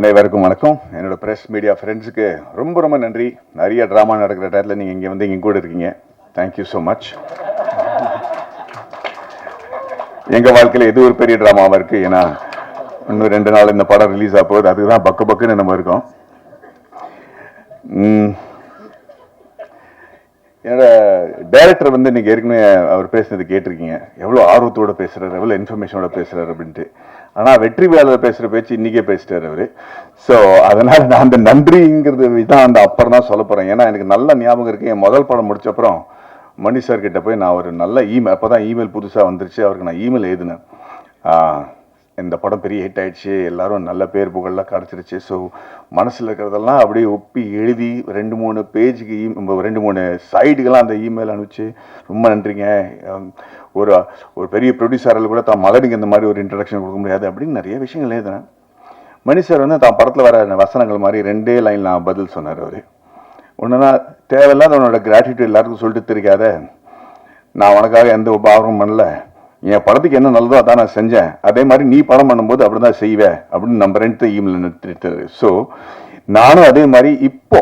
அனைவருக்கும் வணக்கம். என்னோட பிரஸ் மீடியா ஃப்ரெண்ட்ஸுக்கு ரொம்ப ரொம்ப நன்றி. நிறைய ட்ராமா நடக்கிற டயத்தில் நீங்கள் இங்கே வந்து இங்கே கூட இருக்கீங்க. Thank you so much. எங்கள் வாழ்க்கையில் எது ஒரு பெரிய ட்ராமாவாக இருக்குது. ஏன்னா இன்னும் 2 நாள் இந்த படம் ரிலீஸ் ஆக போகுது. அதுதான் பக்கு பக்குன்னு நம்ம இருக்கோம். என்னோட டைரக்டர் வந்து இன்னைக்கு ஏற்கனவே அவர் பேசுனது கேட்டிருக்கீங்க. எவ்வளோ ஆர்வத்தோடு பேசுகிறார், எவ்வளோ இன்ஃபர்மேஷனோட பேசுகிறார் அப்படின்ட்டு. ஆனால் வெற்றி வேலையில் பேசுகிற பேச்சு இன்றைக்கே பேசிட்டார் அவர். ஸோ அதனால் நான் அந்த நன்றிங்கிறது தான் அந்த அப்புறம் தான் சொல்ல போகிறேன். ஏன்னா எனக்கு நல்ல ஞாபகம் இருக்குது. என் முதல் படம் முடிச்சப்புறம் மணி சார் கிட்ட போய் நான் ஒரு நல்ல இமெயில், அப்போ தான் இமெயில் புதுசாக வந்துருச்சு, அவருக்கு நான் இமெயில் எழுதினேன். இந்த படம் பெரிய ஹிட் ஆகிடுச்சு, எல்லோரும் நல்ல பேர் புகழெலாம் கிடச்சிருச்சு. ஸோ மனசில் இருக்கிறதெல்லாம் அப்படியே ஒப்பி எழுதி 2-3 பேஜுக்கு 2-3 சைடுக்கெல்லாம் அந்த இமெயில் அனுப்பிச்சு ரொம்ப நன்றிங்க. ஒரு ஒரு பெரிய ப்ரொடியூசரில் கூட தான் மகனுக்கு இந்த மாதிரி ஒரு இன்ட்ரடக்ஷன் கொடுக்க முடியாது அப்படின்னு நிறைய விஷயங்கள் எழுதினேன். மணி சார் வந்து தான் படத்தில் வர வசனங்கள் மாதிரி 2 லைன் நான் பதில் சொன்னார். அவர் ஒன்றுனா தேவையில்லாத உன்னோட கிராட்டிடியூட் எல்லாருக்கும் சொல்லிட்டு தெரியாத, நான் உனக்காக எந்த உபாவமும் பண்ணல, என் படத்துக்கு என்ன நல்லதோ அதான் நான் செஞ்சேன், அதே மாதிரி நீ படம் பண்ணும்போது அப்படி தான் செய்வேன் அப்படின்னு நம்புறேன்ட்டு இமெயில் நிறுத்திட்டாரு. ஸோ நானும் அதே மாதிரி இப்போ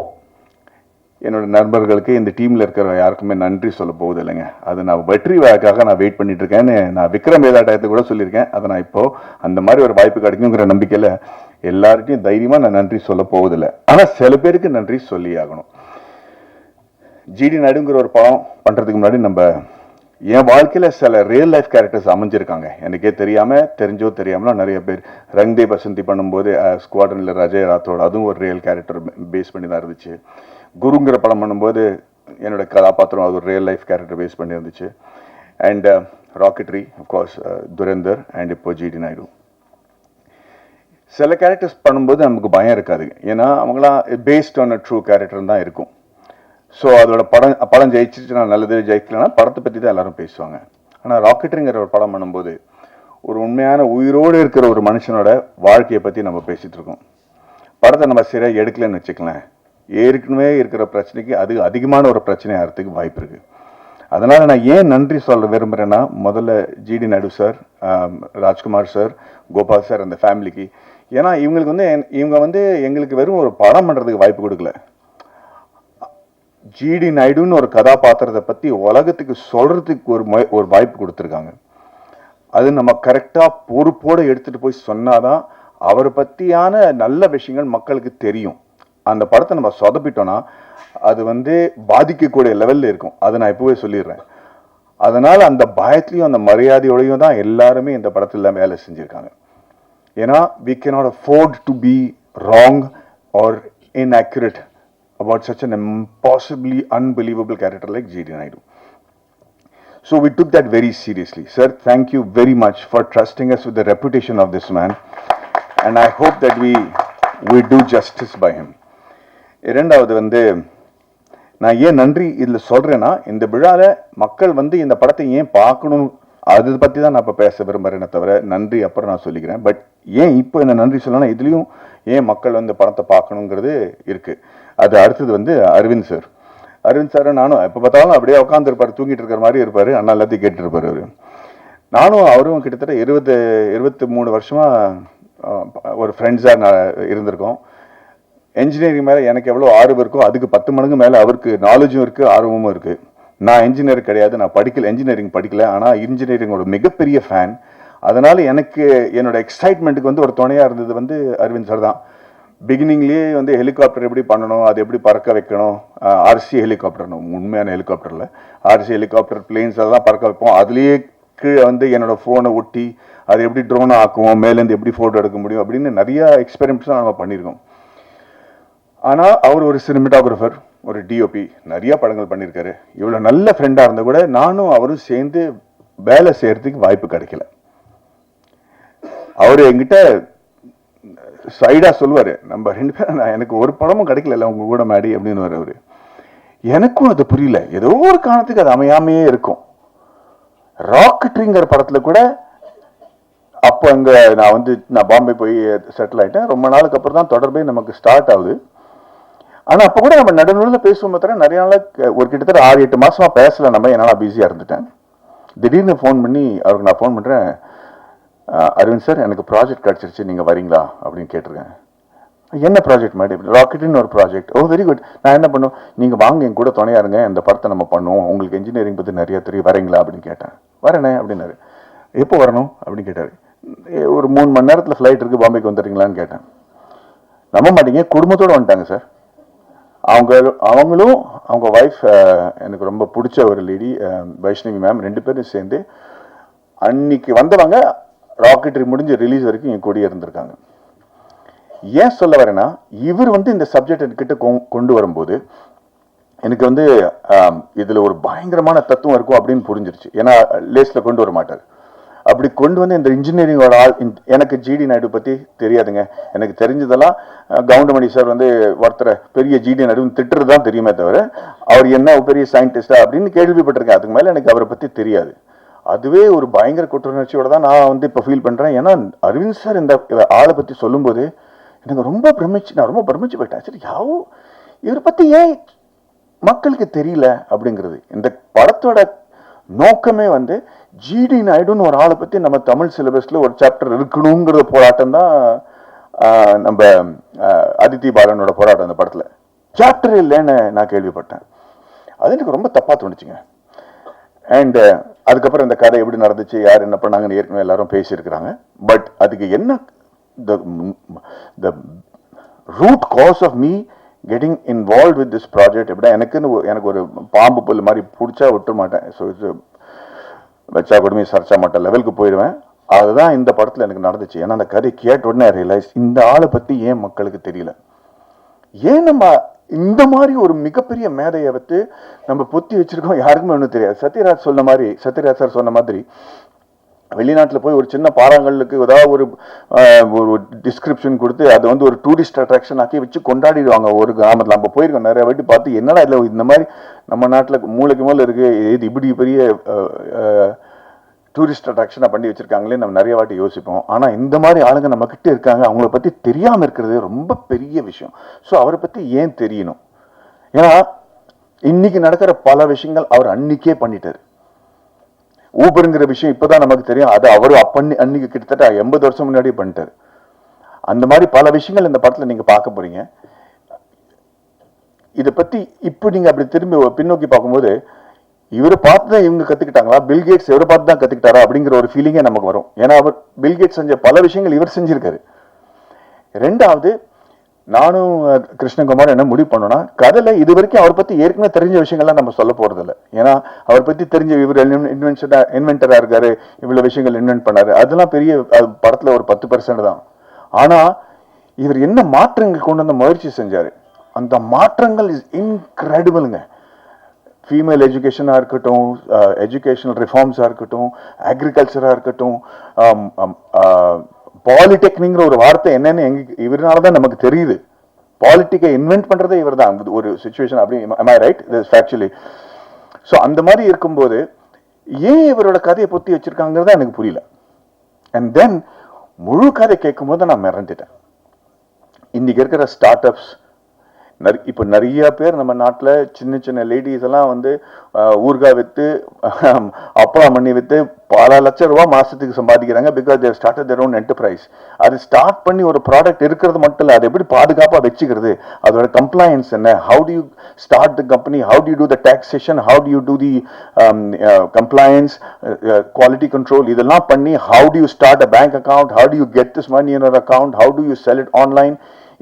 என்னோட நண்பர்களுக்கு இந்த டீமில் இருக்கிற யாருக்குமே நன்றி சொல்ல போகுது இல்லைங்க. அது நான் வெற்றி வேலைக்காக நான் வெயிட் பண்ணிட்டு இருக்கேன்னு நான் விக்ரம் வேதா டயத்தை கூட சொல்லியிருக்கேன். அதை நான் இப்போ அந்த மாதிரி ஒரு வாய்ப்பு கிடைக்குங்கிற நம்பிக்கையில் எல்லாருக்கும் தைரியமாக நான் நன்றி சொல்ல போவதில்லை. ஆனால் சில பேருக்கு நன்றி சொல்லி ஆகணும். ஜிடி நாயுடுங்கிற ஒரு படம் பண்ணுறதுக்கு முன்னாடி நம்ம என் வாழ்க்கையில் சில ரியல் லைஃப் கேரக்டர்ஸ் அமைஞ்சிருக்காங்க. எனக்கே தெரியாமல், தெரிஞ்சோ தெரியாமலாம் நிறைய பேர். ரங்தே பசந்தி பண்ணும்போது ஸ்குவாட்ரனில் ரஜய் ராத்தோட, அதுவும் ஒரு ரியல் கேரக்டர் பேஸ் பண்ணி தான் இருந்துச்சு. குருங்கிற படம் பண்ணும்போது என்னோட கதாபாத்திரம் அது ஒரு ரியல் லைஃப் கேரக்டர் பேஸ் பண்ணி இருந்துச்சு. அண்ட் ராக்கெட்ரி, அஃப்கோர்ஸ் துரேந்தர், அண்ட் இப்போ ஜிடி நாயுடு. சில கேரக்டர்ஸ் பண்ணும்போது நமக்கு பயம் இருக்காது, ஏன்னா அவங்களாம் based on a true character தான் இருக்கும். ஸோ அதோட படம் ஜெயிச்சுன்னா நல்லது, ஜெயிக்கலன்னா படத்தை பற்றி தான் எல்லாரும் பேசுவாங்க. ஆனால் ராக்கெட்ரிங்கிற ஒரு படம் பண்ணும்போது ஒரு உண்மையான உயிரோடு இருக்கிற ஒரு மனுஷனோட வாழ்க்கையை பற்றி நம்ம பேசிகிட்டு இருக்கோம். படத்தை நம்ம சரியாக எடுக்கலன்னு வச்சுக்கலாம், ஏற்கனவே இருக்கிற பிரச்சனைக்கு அது அதிகமான ஒரு பிரச்சனை ஆகிறதுக்கு வாய்ப்பு இருக்குது. அதனால் நான் ஏன் நன்றி சொல்ல விரும்புகிறேன்னா, முதல்ல GD Naidu sir, Rajkumar sir, Gopal sir, அந்த ஃபேமிலிக்கு. ஏன்னா இவங்க வந்து எங்களுக்கு வெறும் ஒரு படம் பண்ணுறதுக்கு வாய்ப்பு கொடுக்கல, ஜிடி நாயுடுன்னு ஒரு கதாபாத்திரத்தை பற்றி உலகத்துக்கு சொல்கிறதுக்கு ஒரு வாய்ப்பு கொடுத்துருக்காங்க. அது நம்ம கரெக்டாக பொறுப்போடு எடுத்துகிட்டு போய் சொன்னாதான் அவரை பற்றியான நல்ல விஷயங்கள் மக்களுக்கு தெரியும். அந்த படத்தை நம்ம சொதப்பிட்டோன்னா அது வந்து பாதிக்கக்கூடிய லெவலில் இருக்கும். அதை நான் இப்போவே சொல்லிடுறேன். அதனால் அந்த பயத்துலையும் அந்த மரியாதையோடையும் தான் எல்லாருமே இந்த படத்தில் வேலை செஞ்சுருக்காங்க. ஏன்னா we cannot afford to be wrong or inaccurate about such an impossibly unbelievable character like G.D. Naidu. So we took that very seriously. Sir, thank you very much for trusting us with the reputation of this man, and I hope that we do justice by him. இரண்டாவது வந்து நான் ஏன் நன்றி இதில் சொல்கிறேன்னா, இந்த விழாவில் மக்கள் வந்து இந்த படத்தை ஏன் பார்க்கணும், அதை பற்றி தான் நான் இப்போ பேச விரும்புகிறேனே தவிர நன்றி அப்புறம் நான் சொல்லிக்கிறேன். பட் ஏன் இப்போ இந்த நன்றி சொல்லணும்னா, இதுலேயும் ஏன் மக்கள் வந்து படத்தை பார்க்கணுங்கிறது இருக்குது. அது அடுத்தது வந்து அரவிந்த் சார் நானும் எப்போ பார்த்தாலும் அப்படியே உட்காந்துருப்பார், தூங்கிட்டு இருக்கிற மாதிரி இருப்பார், அண்ணா எல்லாத்தையும் கேட்டுருப்பார். அவர் நானும் அவரும் கிட்டத்தட்ட 23 வருஷமாக ஒரு ஃப்ரெண்ட்ஸாக நான் இருந்திருக்கோம். என்ஜினியரிங் மேலே எனக்கு எவ்வளோ ஆர்வம் இருக்கோ அதுக்கு 10 மடங்கு மேலே அவருக்கு நாலேஜும் இருக்குது, ஆர்வமும் இருக்குது. நான் என்ஜினியர் கிடையாது, நான் என்ஜினியரிங் படிக்கல, ஆனால் இன்ஜினியரிங்கோட மிகப்பெரிய ஃபேன். அதனால் எனக்கு என்னோட எக்ஸைட்மெண்ட்டுக்கு வந்து ஒரு துணையாக இருந்தது வந்து அரவிந்த் சார் தான். பிகினிங்லேயே வந்து ஹெலிகாப்டர் எப்படி பண்ணணும், அது எப்படி பறக்க வைக்கணும், ஆர்சி ஹெலிகாப்டர், உண்மையான ஹெலிகாப்டரில் ஆர்சி ஹெலிகாப்டர் பிளேன்ஸ் அதெல்லாம் பறக்க வைப்போம். அதுலேயே கீழே வந்து என்னோடய ஃபோனை ஒட்டி அது எப்படி ட்ரோனை ஆக்குவோம், மேலேருந்து எப்படி ஃபோட்டோ எடுக்க முடியும் அப்படின்னு நிறையா எக்ஸ்பெரிமெண்ட்ஸ்லாம் நம்ம பண்ணியிருக்கோம். ஆனால் அவர் ஒரு சினிமாட்டோகிராஃபர், ஒரு டிஓபி, நிறையா படங்கள் பண்ணியிருக்காரு. இவ்வளோ நல்ல ஃப்ரெண்டாக இருந்தால் கூட நானும் அவரும் சேர்ந்து வேலை செய்கிறதுக்கு வாய்ப்பு கிடைக்கல. அவர் என்கிட்ட சைடாக சொல்லுவார், நம்ம 2 பேரும் எனக்கு ஒரு படமும் கிடைக்கல உங்க கூட மாடி அப்படின்னு அவர். எனக்கும் அது புரியல, ஏதோ ஒரு காரணத்துக்கு அது அமையாமையே இருக்கும். ராக்கெட்ரிங்கிற படத்தில் கூட அப்போ அங்கே நான் பாம்பே போய் செட்டில் ஆகிட்டேன். ரொம்ப நாளுக்கு அப்புறம் தான் தொடர்பே நமக்கு ஸ்டார்ட் ஆகுது. ஆனால் அப்போ கூட நம்ம நடுநூலில் பேசுவோம் பார்த்தா நிறைய நாள் ஒரு கிட்டத்தட்ட 6-8 மாதமாக பேசலை நம்ம, என்னால் பிஸியாக இருந்துட்டேன். திடீர்னு ஃபோன் பண்ணி அவருக்கு நான் ஃபோன் பண்ணுறேன், அரவிந்த் சார் எனக்கு ப்ராஜெக்ட் கிடச்சிருச்சு, நீங்கள் வரீங்களா அப்படின்னு கேட்டிருக்கேன். என்ன ப்ராஜெக்ட் மேடம்? ராக்கெட்னு ஒரு ப்ராஜெக்ட். ஓ வெரி குட். நான் என்ன பண்ணுவோம், நீங்கள் வாங்க என் கூட துணையா இருங்க, இந்த படத்தை நம்ம பண்ணுவோம், உங்களுக்கு இன்ஜினியரிங் பற்றி நிறைய தெரியும், வரீங்களா அப்படின்னு கேட்டேன். வரேனே அப்படின்னாரு. எப்போ வரணும் அப்படின்னு கேட்டார். ஒரு 3 மணி நேரத்தில் ஃப்ளைட் இருக்குது, பாம்பேக்கு வந்துடுறீங்களான்னு கேட்டேன். நம்ப மாட்டீங்க, குடும்பத்தோடு வந்துட்டாங்க சார். அவங்களும் அவங்க ஒய்ஃப், எனக்கு ரொம்ப பிடிச்ச ஒரு லேடி வைஷ்ணவி மேம், 2 பேரும் சேர்ந்து அன்னைக்கு வந்தவங்க ராக்கெட்ரி முடிஞ்சு ரிலீஸ் வரைக்கும் என் கூடயே இருந்திருக்காங்க. ஏன் சொல்ல வரேன்னா, இவர் இந்த சப்ஜெக்ட் என்கிட்ட கொண்டு வரும்போது எனக்கு இதுல ஒரு பயங்கரமான தத்துவம் இருக்கும் அப்படின்னு புரிஞ்சிருச்சு. ஏன்னா லேஸ்ல கொண்டு வர மாட்டார். அப்படி கொண்டு இந்த இன்ஜினியரிங்கோட ஆள். எனக்கு ஜிடி நாயுடு பத்தி தெரியாதுங்க. எனக்கு தெரிஞ்சதெல்லாம் கவுண்டமணி சார் ஒருத்தரை பெரிய ஜிடி நாயுடு திட்டுறது தான் தெரியுமே தவிர அவர் என்ன பெரிய சயின்டிஸ்டா அப்படின்னு கேள்விப்பட்டிருக்கேன். அதுக்கு மேல எனக்கு அவரை பத்தி தெரியாது. அதுவே ஒரு பயங்கர குற்றுணர்ச்சியோட தான் நான் இப்போ ஃபீல் பண்றேன். ஏன்னா அரவிந்த் சார் இந்த ஆளை பத்தி சொல்லும்போது எனக்கு ரொம்ப நான் ரொம்ப பிரமிச்சு போயிட்டேன். சரி, இவரை பத்தி ஏன் மக்களுக்கு தெரியல அப்படிங்கிறது. இந்த படத்தோட நோக்கமே ஜிடி நாயுடுன்னு ஒரு ஆளை பத்தி நம்ம தமிழ் சிலபஸ்ல ஒரு சாப்டர் இருக்கணுங்கிறத போராட்டம் தான். நம்ம அதித்தி பாலனோட போராட்டம் அந்த படத்துல சாப்டர் இல்லைன்னு நான் கேள்விப்பட்டேன். அது எனக்கு ரொம்ப தப்பா தோணுச்சுங்க. அண்ட் அதுக்கப்புறம் இந்த கதை எப்படி நடந்துச்சு, யார் என்ன பண்ணாங்கன்னு ஏற்கனவே எல்லாரும் பேசியிருக்கிறாங்க. பட் அதுக்கு என்ன the root cause of me getting involved with this project எப்படின்னா, எனக்கு ஒரு பாம்பு புல் மாதிரி பிடிச்சா விட்டு மாட்டேன். ஸோ வச்சா கொடுமை சர்ச்சா மாட்டேன் லெவலுக்கு போயிடுவேன். அதுதான் இந்த படத்தில் எனக்கு நடந்துச்சு. ஏன்னா அந்த கதை கேட்ட உடனே ரியலைஸ், இந்த ஆளை பற்றி ஏன் மக்களுக்கு தெரியல, ஏன் நம்ம இந்த மாதிரி ஒரு மிகப்பெரிய மேதையை நம்ம பொத்தி வச்சிருக்கோம், யாருக்குமே ஒன்றும் தெரியாது. சத்யராஜ் சார் சொன்ன மாதிரி வெளிநாட்டில் போய் ஒரு சின்ன பாறாங்கல்லுக்கு ஏதாவது ஒரு டிஸ்கிரிப்ஷன் கொடுத்து அதை ஒரு டூரிஸ்ட் அட்ராக்ஷன் ஆக்கி வச்சு கொண்டாடிடுவாங்க ஒரு கிராமத்தில். நம்ம போயிருக்கோம் நிறைய வாட்டி பார்த்து, என்னடா இல்லை இந்த மாதிரி நம்ம நாட்டில் மூளைக்கு மூலம் இருக்கு, இது இப்படி பெரிய டூரிஸ்ட் அட்ராக்ஷனாக பண்ணி வச்சிருக்காங்களே நம்ம நிறைய வாட்டி யோசிப்போம். ஆனால் இந்த மாதிரி ஆளுங்க நம்ம கிட்ட இருக்காங்க, அவங்கள பற்றி தெரியாமல் இருக்கிறது ரொம்ப பெரிய விஷயம். ஸோ அவரை பற்றி ஏன் தெரியணும்? ஏன்னா இன்னைக்கு நடக்கிற பல விஷயங்கள் அவர் அன்னைக்கே பண்ணிட்டாரு. ஊபருங்கிற விஷயம் இப்பதான் நமக்கு தெரியும். அது அவரு அன்னைக்கு கிட்டத்தட்ட 80 வருஷம் முன்னாடியே பண்ணிட்டாரு. அந்த மாதிரி பல விஷயங்கள் இந்த படத்துல நீங்க பார்க்க போறீங்க. இதை பத்தி இப்ப நீங்க அப்படி திரும்பி பின்னோக்கி பார்க்கும்போது, இவரை பார்த்து தான் இவங்க கத்துக்கிட்டாங்களா, பில்கேட்ஸ் இவரை பார்த்து தான் கத்துக்கிட்டாரா அப்படிங்கிற ஒரு ஃபீலிங்கே நமக்கு வரும். ஏன்னா அவர் பில்கேட்ஸ் செஞ்ச பல விஷயங்கள் இவர் செஞ்சிருக்காரு. ரெண்டாவது, நானும் கிருஷ்ணகுமார் என்ன முடிவு பண்ணோம்னா, கதையில இது வரைக்கும் அவர் பத்தி ஏற்கனவே தெரிஞ்ச விஷயங்கள்லாம் நம்ம சொல்ல போறது இல்லை. ஏன்னா அவர் பத்தி தெரிஞ்ச இவர் இன்வென்டரா இருக்காரு, இவ்வளவு விஷயங்கள் இன்வென்ட் பண்ணாரு, அதெல்லாம் பெரிய படத்துல ஒரு 10% தான். ஆனா இவர் என்ன மாற்றங்கள் கொண்டு வந்த முயற்சி செஞ்சாரு, அந்த மாற்றங்கள் இஸ் இன்கிரெடிபிளுங்க. ஃபீமேல் எஜுகேஷனாக இருக்கட்டும், எஜுகேஷனல் ரிஃபார்ம்ஸாக இருக்கட்டும், அக்ரிகல்ச்சராக இருக்கட்டும், பாலிடெக்னிக்ங்கிற ஒரு வார்த்தை என்னன்னு இவரால தான் நமக்கு தெரியுது. பாலிட்டிக்கை இன்வென்ட் பண்றதே இவர் தான் ஒரு சுச்சுவேஷன். அப்படி am I right? This is factually. So அந்த மாதிரி இருக்கும்போது ஏன் இவரோட கதையை பொத்தி வச்சிருக்காங்கிறத எனக்கு புரியல. அண்ட் தென் முழு கதை கேட்கும் போது நான் மிரண்டுட்டேன். இன்னைக்கு இருக்கிற ஸ்டார்ட் அப்ஸ், இப்போ நிறைய பேர் நம்ம நாட்டில் சின்ன சின்ன லேடிஸ் எல்லாம் ஊர்கா விற்று அப்பளம் பண்ணி விற்று பல லட்சம் ரூபா மாசத்துக்கு சம்பாதிக்கிறாங்க. Because they started their own enterprise. அது ஸ்டார்ட் பண்ணி ஒரு ப்ராடக்ட் இருக்கிறது மட்டும் இல்லை, அது எப்படி பாதுகாப்பாக வச்சுக்கிறது, அதோட கம்ப்ளைன்ஸ் என்ன, how do you start the company, how do you do the taxation, how do you do the compliance, quality control, இதெல்லாம் பண்ணி how do you start a bank account, how do you get this money in your account, how do you sell it online,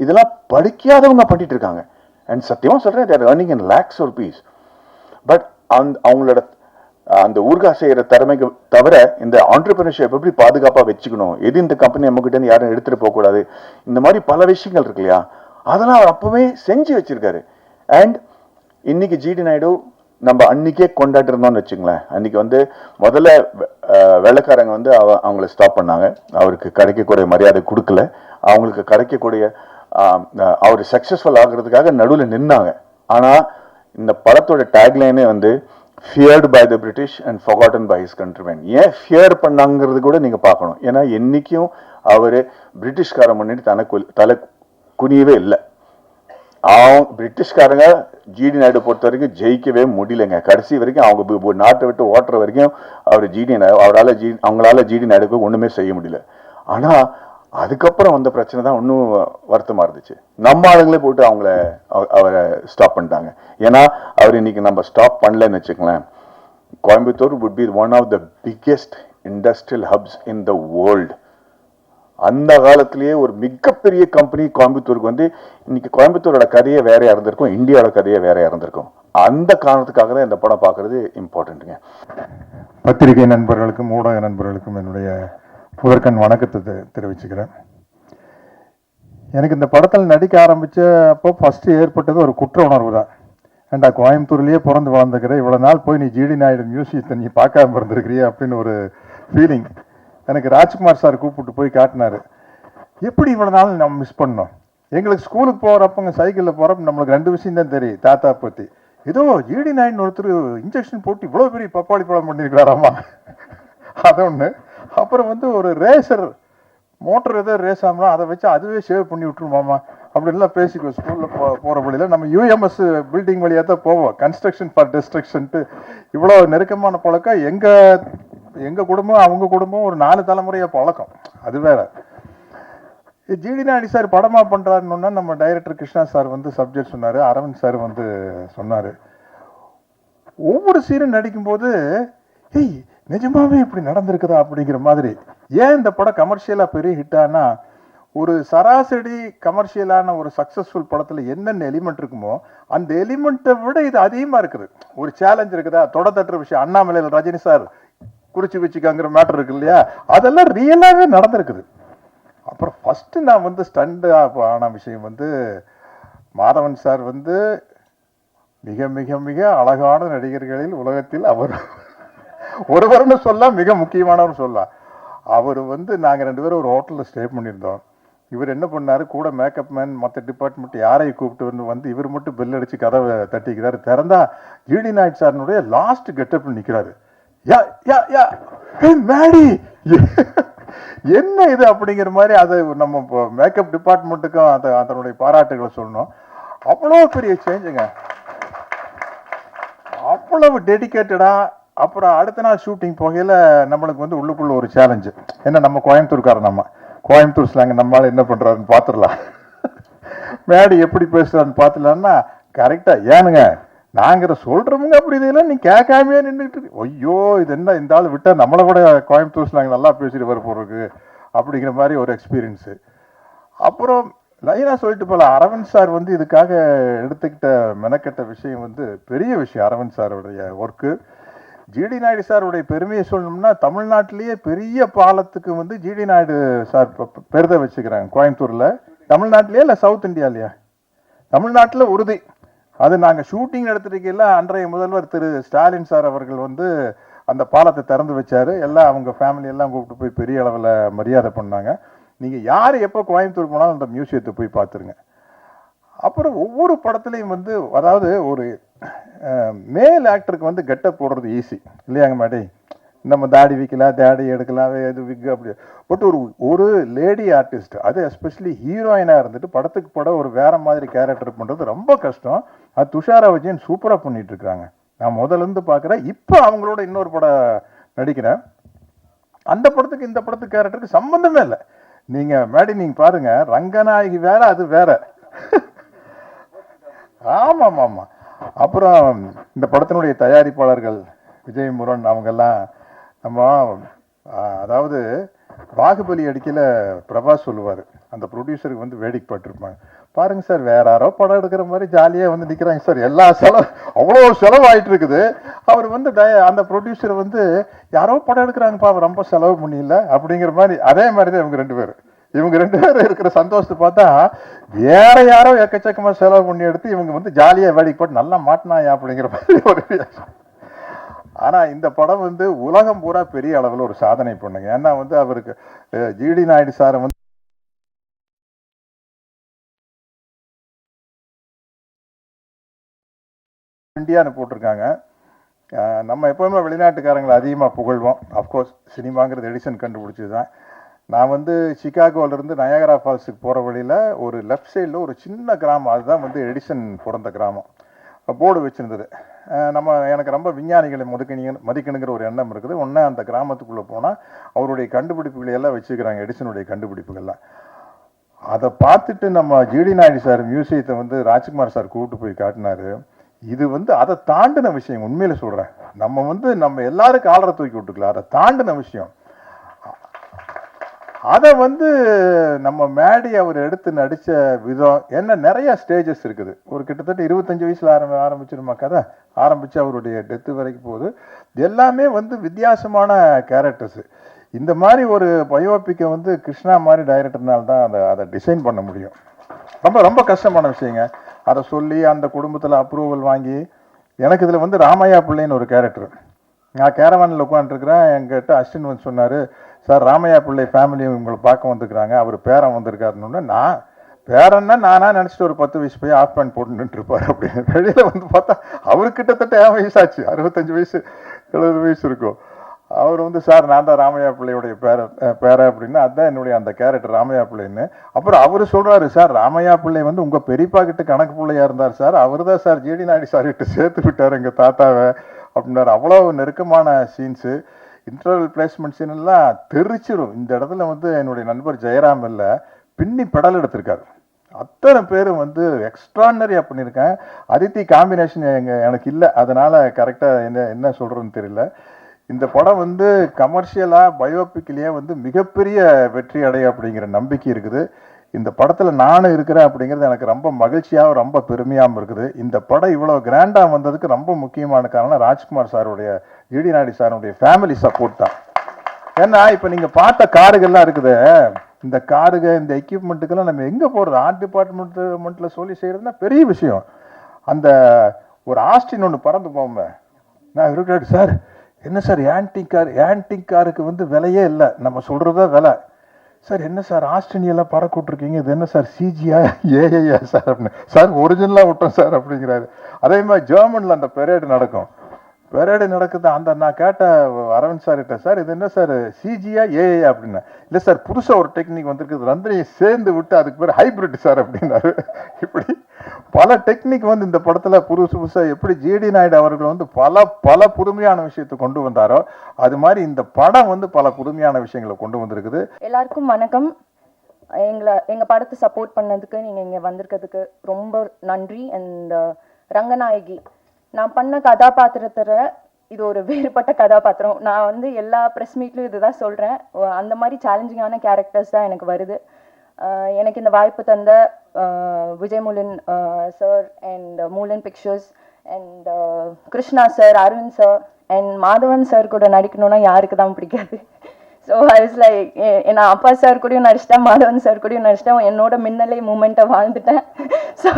இதெல்லாம் படிக்காதவங்க பண்ணிட்டு இருக்காங்க. And சத்தியமா சொல்றேன், their earning in lakhs of rupees. But அவங்களோட அந்த ஊர்கா செய்யற திறமைக்கு தவிர இந்த ஆண்டர்பிரினர்ஷிப் எப்படி பாதுகாப்பா வச்சுக்கணும், எது இந்த கம்பெனி நம்ம கிட்ட யாரும் எடுத்துட்டு போக கூடாது, இந்த மாதிரி பல விஷயங்கள் இருக்கு இல்லையா, அதெல்லாம் அவர் அப்பவே செஞ்சு வச்சிருக்காரு. அண்ட் இன்னைக்கு ஜிடி நாயுடு நம்ம அன்னைக்கே கொண்டாடி இருந்தோம்னு வச்சுங்களேன். அன்னைக்கு முதல்ல வெள்ளைக்காரங்க அவங்கள ஸ்டாப் பண்ணாங்க, அவருக்கு கிடைக்கக்கூடிய மரியாதை கொடுக்கல, அவங்களுக்கு கிடைக்கக்கூடிய அவர் சக்சஸ்ஃபுல் ஆகிறதுக்காக நடுவில் நின்னாங்க. ஆனா இந்த படத்தோட டேக்லைனே feared by the British and forgotten by his countrymen. ஏன் ஃபியர் பண்ணாங்கிறது கூட நீங்க பார்க்கணும். ஏன்னா என்னைக்கும் அவரு பிரிட்டிஷ்கார முன்னாடி தலை குனியவே இல்லை. பிரிட்டிஷ்காரங்க ஜிடி நாயுடு பொறுத்த வரைக்கும் ஜெயிக்கவே முடியலைங்க. கடைசி வரைக்கும் அவங்க நாட்டை விட்டு ஓட்டுற வரைக்கும் அவர் அவங்களால ஜிடி நாயுடுக்கு ஒண்ணுமே செய்ய முடியல. ஆனா அதுக்கப்புறம் வந்த பிரச்சனை தான் இன்னும் வருத்தமா இருந்துச்சு. நம்ம ஆளுங்களே போட்டு அவரை ஸ்டாப் பண்ணிட்டாங்க. ஏன்னா அவர் இன்னைக்கு நம்ம ஸ்டாப் பண்ணலன்னு வச்சுக்கலாம், Coimbatore would be one of the biggest industrial hubs in the world. அந்த காலத்திலேயே ஒரு மிகப்பெரிய கம்பெனி கோயம்புத்தூருக்கு வந்து இன்னைக்கு கோயம்புத்தூரோட கதையே வேறையா இருந்திருக்கும், இந்தியாவோட கதையே வேறையா இருந்திருக்கும். அந்த காரணத்துக்காக தான் இந்த படம் பார்க்கறது இம்பார்ட்டன்ட்டுங்க. பத்திரிகை நண்பர்களுக்கும் ஊடக நண்பர்களுக்கும் என்னுடைய முதற்கண் வணக்கத்தை தெரிவிச்சுக்கிறேன். எனக்கு இந்த படத்தில் நடிக்க ஆரம்பித்த அப்போ ஃபஸ்ட்டு ஏற்பட்டது ஒரு குற்ற உணர்வு தான். ஏண்டா கோயம்புத்தூர்லேயே பிறந்து வளர்ந்துக்கிற, இவ்வளோ நாள் போய் நீ ஜிடி நாயுடு மியூசியத்தை நீ பார்க்காம இருந்திருக்கிறிய அப்படின்னு ஒரு ஃபீலிங். எனக்கு ராஜ்குமார் சார் கூப்பிட்டு போய் காட்டினார். எப்படி இவ்வளோ நாள் நம்ம மிஸ் பண்ணோம். எங்களுக்கு ஸ்கூலுக்கு போகிறப்பங்க சைக்கிளில் போகிறப்ப நம்மளுக்கு 2 விஷயம் தான் தெரியும் தாத்தா பற்றி. ஏதோ ஜிடி நாயுடு ஒருத்தர் இன்ஜெக்ஷன் போட்டு இவ்வளோ பெரிய பப்பாளி பழம் பண்ணியிருக்கிறாராமா, அது ஒன்று. அப்புறம் வந்து ஒரு ரேசர் மோட்டர் ஏதோ ரேஸ் ஆகலாம், அதை வச்சு அதுவே சேவ் பண்ணி விட்டுருமாமா அப்படின்லாம் பேசிக்குவோம். ஸ்கூலில் போகிற வழியில் நம்ம யூஎம்எஸ் பில்டிங் வழியாக தான் போவோம், கன்ஸ்ட்ரக்ஷன் ஃபார் டிஸ்ட்ரக்ஷன்ட்டு. இவ்வளோ நெருக்கமான பழக்கம் எங்கள் குடும்பம் அவங்க குடும்பம் ஒரு 4 தலைமுறையாக பழக்கம். அது வேற. ஜிடி நாயுடு சார் படமாக பண்ணுறாருன்னா நம்ம டைரக்டர் கிருஷ்ணா சார் வந்து சப்ஜெக்ட் சொன்னார், அரவிந்த் சார் வந்து சொன்னார். ஒவ்வொரு சீனும் நடிக்கும்போது ஏய் நிஜமாவே இப்படி நடந்திருக்குதா அப்படிங்கிற மாதிரி. ஏன் இந்த படம் கமர்ஷியலாக பெரிய ஹிட் ஆனா, ஒரு சராசரி கமர்ஷியலான ஒரு சக்ஸஸ்ஃபுல் படத்தில் என்னென்ன எலிமெண்ட் இருக்குமோ அந்த எலிமெண்ட்டை விட இது அதிகமாக இருக்குது. ஒரு சேலஞ்ச் இருக்குதா, தொட தட்டுற விஷயம், அண்ணாமலையில் ரஜினி சார் குறிச்சு வச்சுக்காங்கிற மேட்டர் இருக்கு இல்லையா, அதெல்லாம் ரியலாகவே நடந்திருக்குது. அப்புறம் ஃபஸ்ட்டு நான் வந்து ஸ்டண்ட் ஆன விஷயம் வந்து மாதவன் சார் வந்து மிக மிக மிக அழகான நடிகர்களில் உலகத்தில் அவர் ஒருவர்னு சொல்ல, மிக முக்கியமானவர் சொல்ல. அவர் வந்து நாங்கள் 2 பேரும் ஒரு ஹோட்டலில் ஸ்டே பண்ணியிருந்தோம். இவர் என்ன பண்ணார், கூட மேக்கப் மேன் மற்ற டிபார்ட்மெண்ட் யாரை கூப்பிட்டு வந்து இவர் மட்டும் பெல் அடித்து கதவை தட்டிக்கிறாரு. திறந்தா ஜிடி நாயுடு சாரினுடைய லாஸ்ட் கெட்டப் நிற்கிறாரு. யா யா யா மேடி என்ன இது அப்படிங்கிற மாதிரி. அது நம்ம மேக்கப் டிபார்ட்மெண்ட்டுக்கும் அதனுடைய பாராட்டுகளை சொல்லணும். அவ்வளோ பெரிய சேஞ்சுங்க, அவ்வளவு டெடிக்கேட்டடா. அப்புறம் அடுத்த நாள் ஷூட்டிங் போகையில் நம்மளுக்கு வந்து உள்ளுக்குள்ள ஒரு சேலஞ்சு. ஏன்னா நம்ம கோயம்புத்தூர்காரன், நம்ம கோயம்புத்தூர் ஸ்லாங் நம்மளால என்ன பண்ணுறாருன்னு பார்த்துடலாம், மேடி எப்படி பேசுகிறாருன்னு பார்த்துடலான்னா கரெக்டாக ஏனுங்க நாங்கிற சொல்கிறோமுங்க அப்படி இதெல்லாம் நீ கேட்காமையே நின்றுட்டு இருக்கு. ஐயோ இது என்ன இந்த ஆள் விட்டால் நம்மளை கூட கோயம்புத்தூர் ஸ்லாங் நல்லா பேசிட்டு வர போகிறதுக்கு அப்படிங்கிற மாதிரி ஒரு எக்ஸ்பீரியன்ஸு. அப்புறம் லைனாக சொல்லிட்டு போகலாம். அரவிந்த் சார் வந்து இதுக்காக எடுத்துக்கிட்ட மெனக்கெட்ட விஷயம் வந்து பெரிய விஷயம். அரவிந்த் சாருடைய ஒர்க்கு. ஜிடி நாயுடு சாருடைய பெருமையை சொல்லணும்னா தமிழ்நாட்டிலேயே பெரிய பாலத்துக்கு வந்து ஜிடி நாயுடு சார் பெருதை வச்சுக்கிறாங்க கோயம்புத்தூரில். தமிழ்நாட்டிலேயே இல்லை சவுத் இந்தியாலையா? தமிழ்நாட்டில் உறுதி. அது நாங்கள் ஷூட்டிங் எடுத்துருக்கையில் அன்றைய முதல்வர் திரு ஸ்டாலின் சார் அவர்கள் வந்து அந்த பாலத்தை திறந்து வச்சார். எல்லாம் அவங்க ஃபேமிலியெல்லாம் கூப்பிட்டு போய் பெரிய அளவில் மரியாதை பண்ணாங்க. நீங்கள் யார் எப்போ கோயம்புத்தூர் போனாலும் அந்த மியூசியத்தை போய் பார்த்துருங்க. அப்புறம் ஒவ்வொரு படத்துலையும் வந்து அதாவது ஒரு மேல் ஆக்டருக்கு வந்து கெட்டப் போடுறது ஈஸி இல்லையாங்க மேடி, நம்ம தாடி வைக்கலாம், தாடி எடுக்கலாம், இது விக் அப்படி. பட் ஒரு லேடி ஆர்டிஸ்ட், அது எஸ்பெஷலி ஹீரோயினாக இருந்துட்டு படத்துக்கு படம் ஒரு வேற மாதிரி கேரக்டர் பண்ணுறது ரொம்ப கஷ்டம். அது துஷாரா விஜயன் சூப்பராக பண்ணிட்டு இருக்காங்க. நான் முதலேருந்து பார்க்குறேன். இப்போ அவங்களோட இன்னொரு படம் நடிக்கிறேன். அந்த படத்துக்கு இந்த படத்துக்கு கேரக்டருக்கு சம்மந்தமே இல்லை. நீங்கள் மேடி நீங்கள் பாருங்க, ரங்கநாயகி வேற, அது வேற. ஆமாம் ஆமாம். அப்புறம் இந்த படத்தினுடைய தயாரிப்பாளர்கள் விஜய் முருகன் அவங்கெல்லாம் நம்ம அதாவது பாகுபலி அடிக்கல பிரபாஸ் சொல்லுவார், அந்த ப்ரொடியூசருக்கு வந்து வேடிக்கை பட்டிருப்பாங்க. பாருங்க சார் வேற யாரோ படம் எடுக்கிற மாதிரி ஜாலியாக வந்து நிற்கிறாங்க சார், எல்லா அவ்வளோ செலவாயிட்டு இருக்குது. அவர் வந்து அந்த ப்ரொடியூசர் வந்து யாரோ படம் எடுக்கிறாங்கப்பா ரொம்ப செலவு பண்ணியில்ல அப்படிங்கிற மாதிரி. அதே மாதிரி தான் இவங்க 2 பேரும் இருக்கிற சந்தோஷத்தை பார்த்தா வேற யாரோ எக்கச்சக்கமா செலவு பண்ணி எடுத்து இவங்க வந்து ஜாலியா வேடிக்கை போட்டு நல்லா மாட்டினாயா அப்படிங்கிற மாதிரி ஒரு. ஆனா இந்த படம் வந்து உலகம் பூரா பெரிய அளவில் ஒரு சாதனை பண்ணுங்க. ஏன்னா வந்து அவருக்கு ஜிடி நாயுடு சாரை வந்து இந்தியான்னு போட்டிருக்காங்க. நம்ம எப்பவுமே வெளிநாட்டுக்காரங்களை அதிகமாக புகழ்வோம். அஃப்கோர்ஸ் சினிமாங்கிறது எடிசன் கண்டுபிடிச்சது தான். நான் வந்து சிகாகோவிலேருந்து நயாகரா ஃபால்ஸுக்கு போகிற வழியில் ஒரு லெஃப்ட் சைடில் ஒரு சின்ன கிராமம், அதுதான் வந்து எடிசன் பிறந்த கிராமம். போர்டு வச்சுருந்தது. எனக்கு ரொம்ப விஞ்ஞானிகளை மதிக்கணுங்கிற ஒரு எண்ணம் இருக்குது. ஒன்று அந்த கிராமத்துக்குள்ளே போனால் அவருடைய கண்டுபிடிப்புகளை எல்லாம் வச்சுக்கிறாங்க, எடிசனுடைய கண்டுபிடிப்புகள்லாம். அதை பார்த்துட்டு நம்ம ஜிடி நாயுடு சார் மியூசியத்தை வந்து ராஜ்குமார் சார் கூப்பிட்டு போய் காட்டினாரு. இது வந்து அதை தாண்டின விஷயம், உண்மையில சொல்கிறேன். நம்ம எல்லாருக்கும் ஆளரை தூக்கி விட்டுக்கலாம், அதை தாண்டின விஷயம். அதை வந்து நம்ம மேடி அவர் எடுத்து நடித்த விதம் என்ன, நிறைய ஸ்டேஜஸ் இருக்குது. ஒரு கிட்டத்தட்ட 25 வயசில் ஆரம்பிச்சிருமா கதை, ஆரம்பித்து அவருடைய டெத்து வரைக்கும் போகுது. எல்லாமே வந்து வித்தியாசமான கேரக்டர்ஸு. இந்த மாதிரி ஒரு பயோபிக்கை வந்து கிருஷ்ணா மாதிரி டைரக்டர்னால தான் அதை டிசைன் பண்ண முடியும். ரொம்ப ரொம்ப கஷ்டமான விஷயங்க. அதை சொல்லி அந்த குடும்பத்தில் அப்ரூவல் வாங்கி, எனக்கு இதில் வந்து ராமையா பிள்ளைன்னு ஒரு கேரக்டர். நான் கேரவானில் உட்காந்துருக்கிறேன், என்கிட்ட அஸ்டின் வந்து சொன்னார், சார் ராமையா பிள்ளை ஃபேமிலி உங்களை பார்க்க வந்துருக்குறாங்க, அவர் பேரன் வந்திருக்காருன்னு. நான் பேரன்னா நானா நினச்சிட்டு ஒரு 10 வயசு போய் ஆஃப் பேண்ட் போட்டு நின்றுருப்பார் அப்படின்னு. வெளியில் வந்து பார்த்தா அவர் கிட்டத்தட்ட என் வயசாச்சு, 65 வயசு 70 வயசு இருக்கும். அவர் வந்து சார் நான் தான் ராமையா பிள்ளையுடைய பேர அப்படின்னா, அதுதான் என்னுடைய அந்த கேரக்டர் ராமையா பிள்ளைன்னு. அப்புறம் அவர் சொல்கிறாரு, சார் ராமையா பிள்ளை வந்து உங்கள் பெரியப்பா கிட்ட கணக்கு பிள்ளையாக இருந்தார் சார், அவர் தான் சார் ஜிடி நாயுடு சார் கிட்ட சேர்த்து விட்டார் எங்கள் தாத்தாவை அப்படின்னாரு. அவ்வளோ நெருக்கமான சீன்ஸு. இன்டர்வல் பிளேஸ்மெண்ட் சீன் எல்லாம் தெரிச்சிரும். இந்த இடத்துல வந்து என்னுடைய நண்பர் ஜெயராம் இல்லை பின்னி பெடல் எடுத்திருக்காரு. அத்தனை பேரும் வந்து எக்ஸ்ட்ரானரியாக பண்ணியிருக்கேன். அதித்தி காம்பினேஷன் எனக்கு இல்லை, அதனால் கரெக்டாக என்ன சொல்கிறதுன்னு தெரியல. இந்த படம் வந்து கமர்ஷியலாக பயோபிக்லேயே வந்து மிகப்பெரிய வெற்றி அடைய அப்படிங்கிற நம்பிக்கை இருக்குது. இந்த படத்தில் நானும் இருக்கிறேன் அப்படிங்கிறது எனக்கு ரொம்ப மகிழ்ச்சியாகவும் ரொம்ப பெருமையாகவும் இருக்குது. இந்த படம் இவ்வளோ கிராண்டாக வந்ததுக்கு ரொம்ப முக்கியமான காரணம் ராஜ்குமார் சாருடைய, ஜிடி நாயுடு சாருடைய ஃபேமிலி சப்போர்ட் தான். ஏன்னா இப்போ நீங்கள் பார்த்த காருகள்லாம் இருக்குது, இந்த காருக இந்த எக்யூப்மெண்ட்டுக்கெல்லாம் நம்ம எங்கே போகிறது, ஆர்ட் டிபார்ட்மெண்ட்டில் சொல்லி செய்கிறதுனா பெரிய விஷயம். அந்த ஒரு ஆஸ்டின் ஒன்று பறந்து போவோமே, நான் இருக்கிறேன் சார், என்ன சார் ஆன்டிக் காருக்கு வந்து விலையே இல்லை, நம்ம சொல்கிறதா விலை சார். என்ன சார் ஆஸ்திரேலியாலாம் பறக்க விட்ருக்கீங்க, இது என்ன சார் சிஜியா ஏஐயா சார் அப்படின்னு. சார் ஒரிஜினலாக விட்டோம் சார் அப்படிங்கிறாரு. அதே மாதிரி ஜெர்மனில் அந்த பெரேடு நடக்குது. அந்த நான் கேட்ட அரவிந்த் சார் கிட்ட, சார் இது என்ன சார் சிஜியா ஏஐ அப்படின்னா, இல்லை சார் புதுசாக ஒரு டெக்னிக் வந்திருக்குது, ரந்தனையை சேர்ந்து விட்டு அதுக்கு பேர் ஹைப்ரிட் சார் அப்படின்னாரு. இப்படி பல டெக்னிக் வந்து இந்த படத்தில் புதுசாக எப்படி ஜிடி நாயுடு அவர்கள் வந்து பல புதுமையான விஷயத்தை கொண்டு வந்தாரோ, அது மாதிரி இந்த படம் வந்து பல புதுமையான விஷயங்களை கொண்டு வந்திருக்குது. எல்லாருக்கும் வணக்கம். எங்கள் படத்தை சப்போர்ட் பண்ணதுக்கு, நீங்கள் இங்கே வந்திருக்கிறதுக்கு ரொம்ப நன்றி. அண்ட் ரங்கநாயகி, நான் பண்ண கதாபாத்திரத்தில் இது ஒரு வேறுபட்ட கதாபாத்திரம். நான் வந்து எல்லா ப்ரெஸ் மீட்லையும் இதுதான் சொல்கிறேன், அந்த மாதிரி சேலஞ்சிங்கான கேரக்டர்ஸ் தான் எனக்கு வருது. எனக்கு இந்த வாய்ப்பு தந்த Vijay Moolan sir and Moolan pictures and Krishna sir, Aravind sir and Madhavan sir கூட நடிக்கணும்னா யாருக்கு தான் பிடிக்காது. ஸோ ஐ வாஸ் லைக், நான் அப்பா சார் கூடயும் நடிச்சிட்டேன், மாதவன் சார் கூடயும் நடிச்சிட்டேன், என்னோட மின்னலை மூமெண்ட்டை வாழ்ந்துட்டேன். ஸோ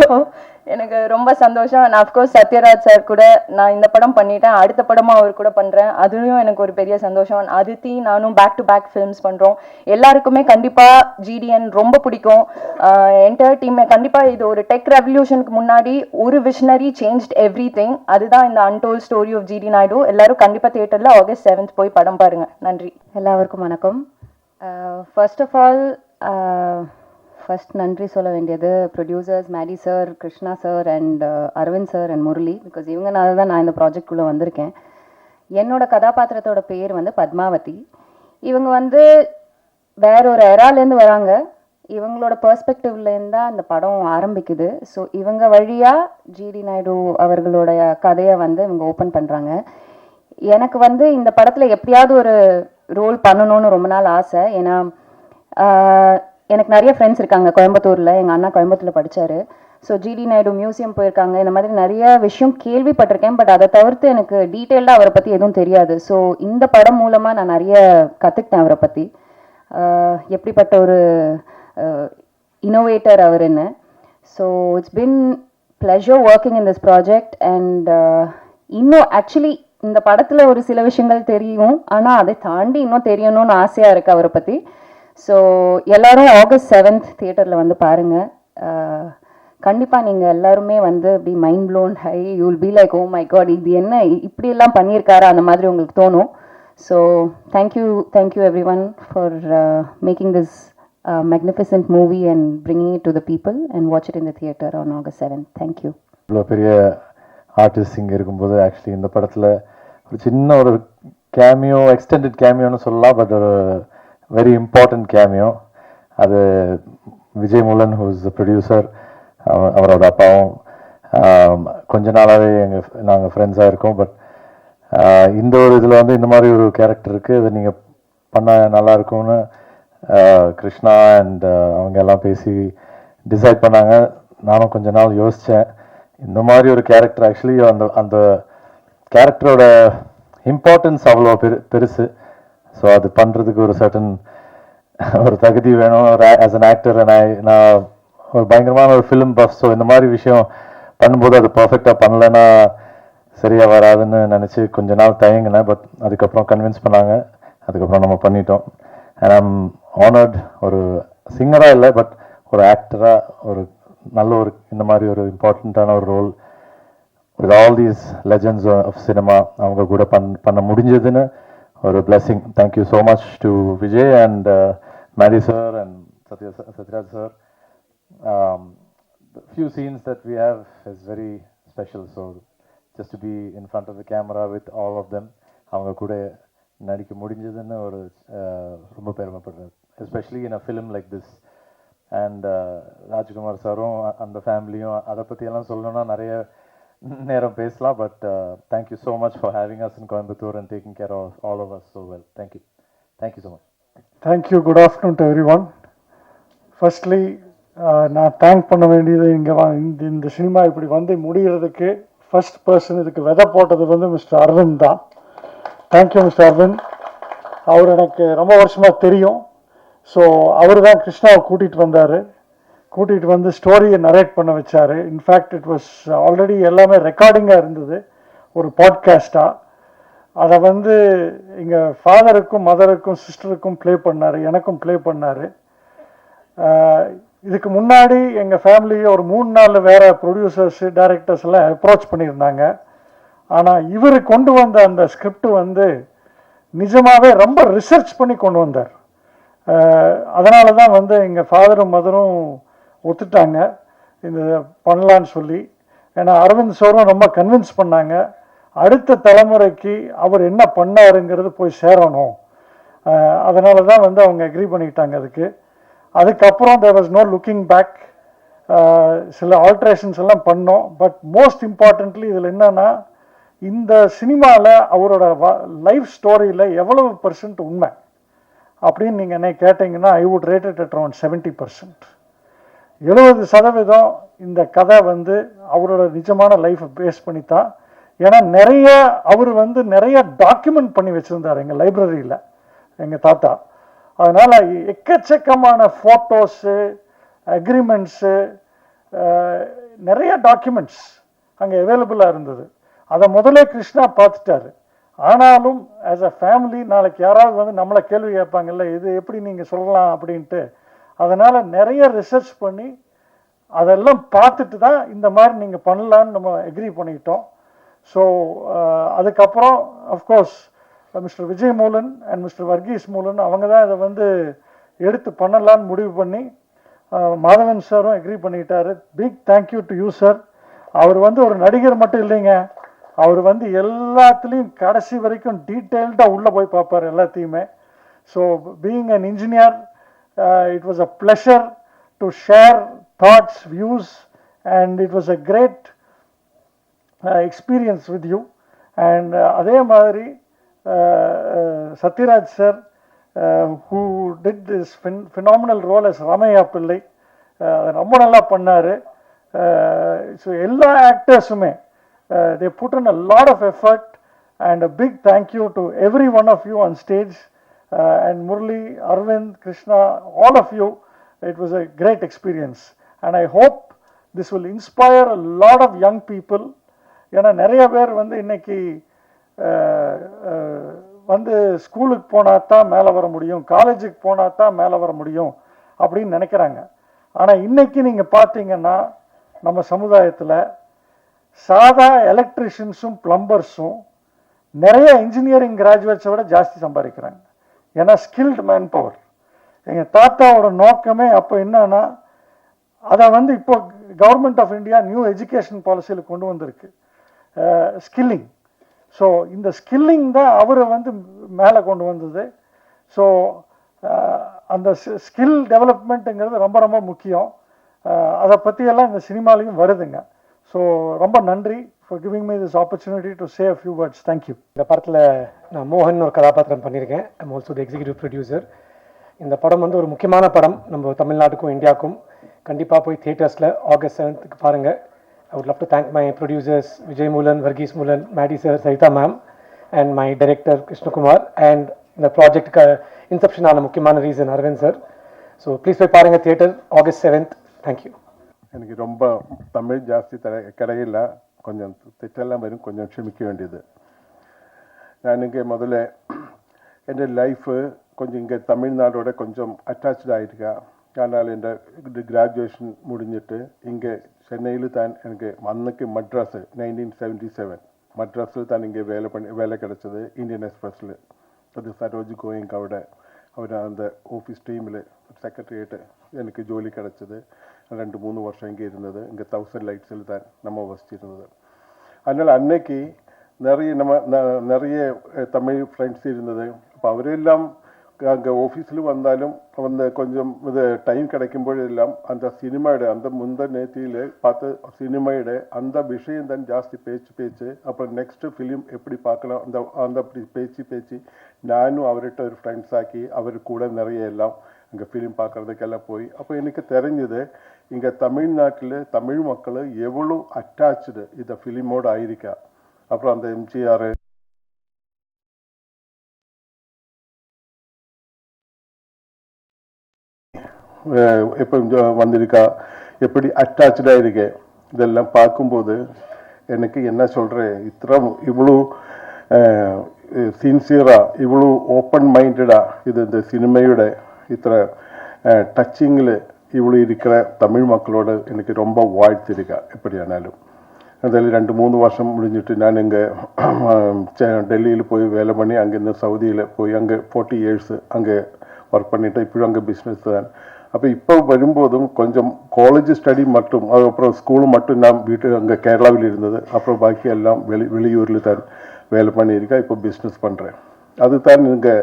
எனக்கு ரொம்ப சந்தோஷம். நான் அஃப்கோர்ஸ் சத்யராஜ் சார் கூட நான் இந்த படம் பண்ணிட்டேன், அடுத்த படமாக அவர் கூட பண்ணுறேன், அதுலேயும் எனக்கு ஒரு பெரிய சந்தோஷம். அதித்தி நானும் பேக் டு பேக் ஃபிலிம்ஸ் பண்ணுறோம். எல்லாருக்குமே கண்டிப்பாக ஜிடிஎன் ரொம்ப பிடிக்கும். என்டையர் டீமே கண்டிப்பாக இது ஒரு டெக் ரெவல்யூஷனுக்கு முன்னாடி ஒரு விஷனரி சேஞ்ச்ட் எவ்ரி திங். அதுதான் இந்த untold story of GD Naidu. எல்லாரும் கண்டிப்பாக தியேட்டரில் August 7th போய் படம் பாருங்கள். நன்றி. எல்லாருக்கும் வணக்கம். ஃபர்ஸ்ட் ஆஃப் ஆல் ஃபர்ஸ்ட் நன்றி சொல்ல வேண்டியது producers Maddy sir, Krishna sir and Aravind sir and Murali. Because இவங்கனால தான் நான் இந்த ப்ராஜெக்ட்குள்ளே வந்திருக்கேன். என்னோட கதாபாத்திரத்தோட பேர் வந்து பத்மாவதி. இவங்க வந்து வேற ஒரு எராலேருந்து வராங்க. இவங்களோட பெர்ஸ்பெக்டிவ்லேருந்து தான் இந்த படம் ஆரம்பிக்குது. ஸோ இவங்க வழியாக ஜிடி நாயுடு அவர்களுடைய கதையை வந்து இவங்க ஓப்பன் பண்ணுறாங்க. எனக்கு வந்து இந்த படத்தில் எப்படியாவது ஒரு ரோல் பண்ணணும்னு ரொம்ப நாள் ஆசை. ஏன்னா எனக்கு நிறைய ஃப்ரெண்ட்ஸ் இருக்காங்க கோயம்புத்தூரில், எங்கள் அண்ணா கோயம்புத்தூரில் படித்தார். ஸோ ஜிடி நாயுடு மியூசியம் போயிருக்காங்க, இந்த மாதிரி நிறைய விஷயம் கேள்விப்பட்டிருக்கேன். பட் அதை தவிர்த்து எனக்கு டீட்டெயில்டாக அவரை பற்றி எதுவும் தெரியாது. ஸோ இந்த படம் மூலமாக நான் நிறைய கற்றுக்கிட்டேன் அவரை பற்றி, எப்படிப்பட்ட ஒரு இன்னோவேட்டர் அவருன்னு. So it's been pleasure working in this project. And இன்னும் ஆக்சுவலி இந்த படத்தில் ஒரு சில விஷயங்கள் தெரியும், ஆனால் அதை தாண்டி இன்னும் தெரியணும்னு ஆசையாக இருக்குது அவரை பற்றி. ஸோ எல்லோரும் August 7th தியேட்டரில் வந்து பாருங்கள். கண்டிப்பாக நீங்கள் எல்லாருமே வந்து இப்படி மைண்ட் ப்ளோன் ஹை, you will be like, oh my God, இது என்ன இப்படியெல்லாம் பண்ணியிருக்காரா, அந்த மாதிரி உங்களுக்கு தோணும். So thank you everyone for making this magnificent movie and bringing it to the people, and watch it in the theater on August 7th. Thank you. இவ்வளோ பெரிய ஆர்டிஸ்ட் இங்கே இருக்கும்போது ஆக்சுவலி இந்த படத்தில் ஒரு சின்ன ஒரு கேமியோ, எக்ஸ்டெண்டட் கேமியோன்னு சொல்லலாம், பட் ஒரு வெரி இம்பார்ட்டன்ட் கேமியோ. அது விஜய் மூலன், ஹூஸ் த ப்ரொடியூசர், அவரோட அப்பாவும் கொஞ்ச நாளாகவே நாங்கள் ஃப்ரெண்ட்ஸாக இருக்கோம். பட் இந்த ஒரு இதில் வந்து இந்த மாதிரி ஒரு கேரக்டர் இருக்குது, அதை நீங்கள் பண்ணால் நல்லாயிருக்கும்னு கிருஷ்ணா அண்ட் அவங்க எல்லாம் பேசி டிசைட் பண்ணாங்க. நானும் கொஞ்ச நாள் யோசித்தேன். இந்த மாதிரி ஒரு கேரக்டர் ஆக்சுவலி அந்த கேரக்டரோட இம்பார்ட்டன்ஸ் அவ்வளோ பெருசு. ஸோ அது பண்ணுறதுக்கு ஒரு சர்டன் ஒரு தகுதி வேணும் ஆஸ் அன் ஆக்டர். நான் ஒரு பயங்கரமான ஒரு ஃபிலிம் பஃப். ஸோ இந்த மாதிரி விஷயம் பண்ணும்போது அது பர்ஃபெக்டாக பண்ணலைன்னா சரியாக வராதுன்னு நினச்சி கொஞ்ச நாள் தயங்கினேன். பட் அதுக்கப்புறம் கன்வின்ஸ் பண்ணாங்க, அதுக்கப்புறம் நம்ம பண்ணிட்டோம். And I'm honoured. ஒரு சிங்கராக இல்லை, பட் ஒரு ஆக்டராக ஒரு நல்ல ஒரு இந்த மாதிரி ஒரு இம்பார்ட்டண்ட்டான ஒரு role with all these legends of cinema அவங்க கூட பண்ண முடிஞ்சதுன்னு ஒரு blessing. Thank you so much to Vijay and Mary sir and Sathyaraj sir. The few scenes that we have is very special. So just to be in front of the camera with all of them, அவங்க கூட நடிக்க முடிஞ்சதுன்னு ஒரு ரொம்ப பெருமைப்படுறேன், especially in a film like this. And Rajkumar சாரும் அந்த ஃபேமிலியும் அதை பற்றியெல்லாம் சொல்லணும்னா நிறைய நேரம் பேசலாம். But thank you so much for having us in Coimbatore and taking care of all of us so well. Thank you so much. Thank you. Good afternoon to everyone. Firstly நான் தேங்க் பண்ண வேண்டியது இங்கே இந்த சினிமா இப்படி வந்து முடிகிறதுக்கு ஃபர்ஸ்ட் பர்சன் இதுக்கு விதை போட்டது வந்து மிஸ்டர் அரவிந்த் தான். Thank you mister Aravind. அவர் எனக்கு ரொம்ப வருஷமாக தெரியும். ஸோ அவர் தான் கிருஷ்ணாவை கூட்டிகிட்டு வந்து ஸ்டோரியை நரேட் பண்ண வச்சார். இன்ஃபேக்ட் இட் வாஸ் ஆல்ரெடி எல்லாமே ரெக்கார்டிங்காக இருந்தது, ஒரு பாட்காஸ்டாக. அதை வந்து எங்கள் ஃபாதருக்கும் மதருக்கும் சிஸ்டருக்கும் ப்ளே பண்ணார், எனக்கும் ப்ளே பண்ணார். இதுக்கு முன்னாடி எங்கள் ஃபேமிலியை ஒரு 3-4 வேறு ப்ரொடியூசர்ஸு டைரக்டர்ஸ் எல்லாம் அப்ரோச் பண்ணியிருந்தாங்க. ஆனால் இவர் கொண்டு வந்த அந்த ஸ்கிரிப்ட் வந்து நிஜமாகவே ரொம்ப ரிசர்ச் பண்ணி கொண்டு வந்தார். அதனால தான் வந்து எங்கள் ஃபாதரும் மதரும் ஒத்துட்டாங்க இந்த பண்ணலான்னு சொல்லி. ஏன்னா அரவிந்த் சாரும் ரொம்ப கன்வின்ஸ் பண்ணாங்க, அடுத்த தலைமுறைக்கு அவர் என்ன பண்ணாருங்கிறது போய் சேரணும். அதனால தான் வந்து அவங்க அக்ரி பண்ணிக்கிட்டாங்க அதுக்கு. அதுக்கப்புறம் there was no looking back. சில ஆல்ட்ரேஷன்ஸ் எல்லாம் பண்ணோம். பட் மோஸ்ட் இம்பார்ட்டன்ட்லி இதில் என்னன்னா, இந்த சினிமாவில் அவரோட லைஃப் ஸ்டோரியில் எவ்வளவு % உண்மை அப்படின்னு நீங்கள் என்ன கேட்டிங்கன்னா, I would rate it at around 70%. 70% இந்த கதை வந்து அவரோட நிஜமான லைஃப்பை பேஸ் பண்ணி தான். ஏன்னா அவர் வந்து நிறைய டாக்குமெண்ட் பண்ணி வச்சுருந்தார் எங்கள் லைப்ரரியில், எங்கள் தாத்தா. அதனால் எக்கச்சக்கமான ஃபோட்டோஸு, அக்ரிமெண்ட்ஸு, நிறைய டாக்குமெண்ட்ஸ் அங்கே அவைலபிளாக இருந்தது. அதை முதலே கிருஷ்ணா பார்த்துட்டாரு. ஆனாலும் ஆஸ் அ ஃபேமிலி நாளைக்கு யாராவது வந்து நம்மளை கேள்வி கேட்பாங்கல்ல, இது எப்படி நீங்கள் சொல்லலாம் அப்படின்ட்டு. அதனால் நிறைய ரிசர்ச் பண்ணி அதெல்லாம் பார்த்துட்டு தான் இந்த மாதிரி நீங்கள் பண்ணலான்னு நம்ம எக்ரி பண்ணிக்கிட்டோம். ஸோ அதுக்கப்புறம் of course mister Vijay Moolan and mister Varghese Moolan அவங்க தான் இதை வந்து எடுத்து பண்ணலான்னு முடிவு பண்ணி மாதவன் சாரும் எக்ரி பண்ணிக்கிட்டாரு. Big thank you to you sir. அவர் வந்து ஒரு நடிகர் மட்டும் இல்லைங்க, அவர் வந்து எல்லாத்துலேயும் கடைசி வரைக்கும் டீட்டெயில்டாக உள்ளே போய் பார்ப்பார் எல்லாத்தையுமே. So being an engineer, it was a pleasure to share thoughts, views, and it was a great experience with you. And அதே மாதிரி Sathyaraj sir, who did this phenomenal role as Ramaiah Pillai, ரொம்ப நல்லா பண்ணார். ஸோ எல்லா ஆக்டர்ஸுமே they put in a lot of effort, and a big thank you to every one of you on stage, and Murli, Arvind, Krishna, all of you. It was a great experience, and I hope this will inspire a lot of young people. ஏன்னா நிறைய பேர் வந்து இன்னைக்கு வந்து ஸ்கூலுக்கு போனால் தான் மேலே வர முடியும், காலேஜுக்கு போனால் தான் மேலே வர முடியும் அப்படின்னு நினைக்கிறாங்க. ஆனால் இன்னைக்கு நீங்கள் பார்த்தீங்கன்னா நம்ம சமுதாயத்தில் சாதா எலக்ட்ரிஷியன்ஸும் பிளம்பர்ஸும் நிறைய இன்ஜினியரிங் கிராஜுவேட்ஸை விட ஜாஸ்தி சம்பாதிக்கிறாங்க. ஏன்னா ஸ்கில்டு மேன் பவர். எங்கள் தாத்தாவோட நோக்கமே அப்போ என்னன்னா, அதை வந்து இப்போ government of India new education பாலிசியில் கொண்டு வந்திருக்கு. ஸ்கில்லிங். ஸோ இந்த ஸ்கில்லிங் தான் அவரை வந்து மேலே கொண்டு வந்தது. ஸோ அந்த ஸ்கில் டெவலப்மெண்ட்டுங்கிறது ரொம்ப ரொம்ப முக்கியம். அதை பற்றியெல்லாம் இந்த சினிமாலையும் வருதுங்க. ஸோ ரொம்ப நன்றி for giving me this opportunity to say a few words. Thank you. இந்த படத்தில் நான் மோகன் ஒரு கதாபாத்திரம் பண்ணியிருக்கேன். I'm also the executive producer. இந்த படம் வந்து ஒரு முக்கியமான படம் நம்ம தமிழ்நாட்டுக்கும் இந்தியாவுக்கும். கண்டிப்பாக போய் தியேட்டர்ஸில் August 7th பாருங்கள். I would love to thank my producers Vijay Moolan, Varghese Moolan, Maddie sir, Sarita ma'am, and my director Krishna Kumar, and the project inception ஆன முக்கியமான reason Aravind sir. So please போய் பாருங்கள் தியேட்டர் August 7th. தேங்க்யூ. எனக்கு ரொம்ப தமிழ் ஜாஸ்தி கிடையில, கொஞ்சம் தெற்றெல்லாம் வரும், கொஞ்சம் ക്ഷമിக்க வேண்டியது. நான் இங்கே முதல்ல എൻ്റെ ലൈഫ് கொஞ்சம் இங்கே தமிழ்நாடோட கொஞ்சம் அட்டாச்சாக ஆகிருக்கா. ஆனால் എൻ്റെ கிராஜுவேഷൻ முடிஞ்சிட்டு இங்கே சென்னையில் தான் எனக்கு அன்னைக்கு மட்ராஸ் 1977 மட்ராஸில் தான் இங்கே வேலை கிடைச்சது இந்தியன் எக்ஸ்பிரஸில். அது சரோஜ் கோயங்காவோட அவர் அந்த ஆஃபீஸ் டீமில் செக்ரட்டரிയേറ്റ് எனக்கு ஜோலி கிடைச்சது. 2-3 வருஷம் இங்கே இருந்தது. இங்கே 1000 லைட்ஸில் தான் நம்ம வசிச்சிருந்தது. அதனால் அன்னைக்கு நிறைய தமிழ் ஃப்ரெண்ட்ஸ் இருந்தது. அப்போ அவரெல்லாம் அங்கே ஆஃபீஸில் வந்தாலும் கொஞ்சம் இது டைம் கிடைக்கும்போதெல்லாம் அந்த சினிமாയുടെ அந்த முந்தநேத்தியில் பார்த்து சினிமாയുടെ அந்த விஷயம் தான் ஜாஸ்தி பேச்சு. அப்புறம் நெக்ஸ்ட் ஃபிலிம் எப்படி பார்க்கலாம் அந்த அப்படி பேச்சு நானும் அவர்கிட்ட ஒரு ஃப்ரெண்ட்ஸ் ஆக்கி அவர் கூட நிறைய எல்லாம் அங்கே ஃபிலிம் பார்க்குறதுக்கெல்லாம் போய் அப்போ எனக்கு தெரிஞ்சது இங்கே தமிழ்நாட்டில் தமிழ் மக்கள் எவ்வளோ அட்டாச்சு இந்த ஃபிலிமோடு ஆயிருக்கா. அப்புறம் அந்த எம்ஜிஆர் எப்போ வந்திருக்கா, எப்படி அட்டாச்சாக இருக்கு, இதெல்லாம் பார்க்கும்போது எனக்கு என்ன சொல்கிறேன், இவ்வளோ சின்சியராக இவ்வளோ ஓப்பன் மைண்டடாக இந்த சினிமையோட டச்சிங்கில் இவ்வளோ இருக்கிற தமிழ் மக்களோட எனக்கு ரொம்ப வாழ்த்திருக்கா. எப்படியானாலும் அதில் 2-3 வருஷம் முடிஞ்சிட்டு நான் இங்கே டெல்லியில் போய் வேலை பண்ணி அங்கேருந்து சவுதியில் போய் அங்கே 40 years அங்கே ஒர்க் பண்ணிவிட்டு இப்போயும் அங்கே பிஸ்னஸ் தான். அப்போ இப்போ வரும்போதும் கொஞ்சம் காலேஜ் ஸ்டடி மட்டும் அதுக்கப்புறம் ஸ்கூலு மட்டும் நான் அங்கே கேரளாவில் இருந்தது. அப்புறம் பாக்கி எல்லாம் வெளியூரில் தான் வேலை பண்ணியிருக்கேன். இப்போ பிஸ்னஸ் பண்ணுறேன். அதுதான் இங்கே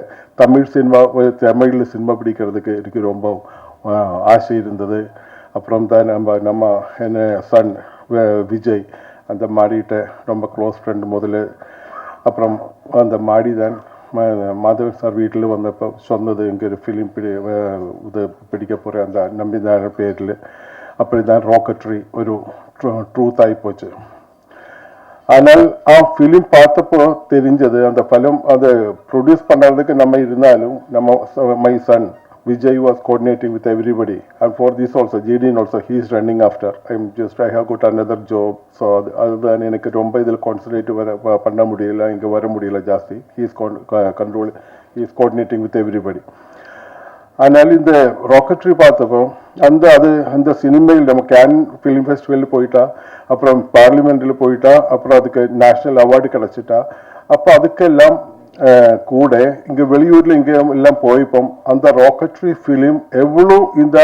தமிழில் சினிமா பிடிக்கிறதுக்கு எனக்கு ரொம்ப ஆசை இருந்தது. அப்புறம் தான் நம்ம என்ன சன் விஜய் அந்த மாடிகிட்ட ரொம்ப க்ளோஸ் ஃப்ரெண்டு முதல்ல. அப்புறம் அந்த மாடி தான் மாதவன் சார் வீட்டில் வந்தப்போ சொன்னது இங்கே ஒரு ஃபிலிம் இது பிடிக்க போகிற அந்த நம்பிதான பேரில். அப்படி தான் ராக்கெட்ரி ஒரு ட்ரூத் ஆகி போச்சு. ஆனால் ஃபிலிம் பார்த்தப்போ தெரிஞ்சது அந்த படம் அதை ப்ரொடியூஸ் பண்ணுறதுக்கு நம்ம இருந்தாலும் my son Vijay was coordinating with everybody, and for this also JDN also he is running after. I have got another job, so other than எனக்கு ரொம்ப இதில் கான்சன்ட்ரேட் பண்ண முடியல, இங்கே வர முடியல ஜாஸ்தி. he is coordinating with everybody. ஆனால் இந்த ராக்கெட்ரி பார்த்தப்போ அந்த சினிமையில் நம்ம கேன் ஃபிலிம் ஃபெஸ்டிவலில் போயிட்டா, அப்புறம் பார்லிமெண்ட்டில் போயிட்டா, அப்புறம் அதுக்கு நேஷ்னல் அவார்டு கிடச்சிட்டா. அப்போ அதுக்கெல்லாம் கூட இங்கே வெளியூரில் இங்கே எல்லாம் போயப்போம் அந்த ராக்கெட்ரி ஃபிலிம் எவ்வளோ இந்த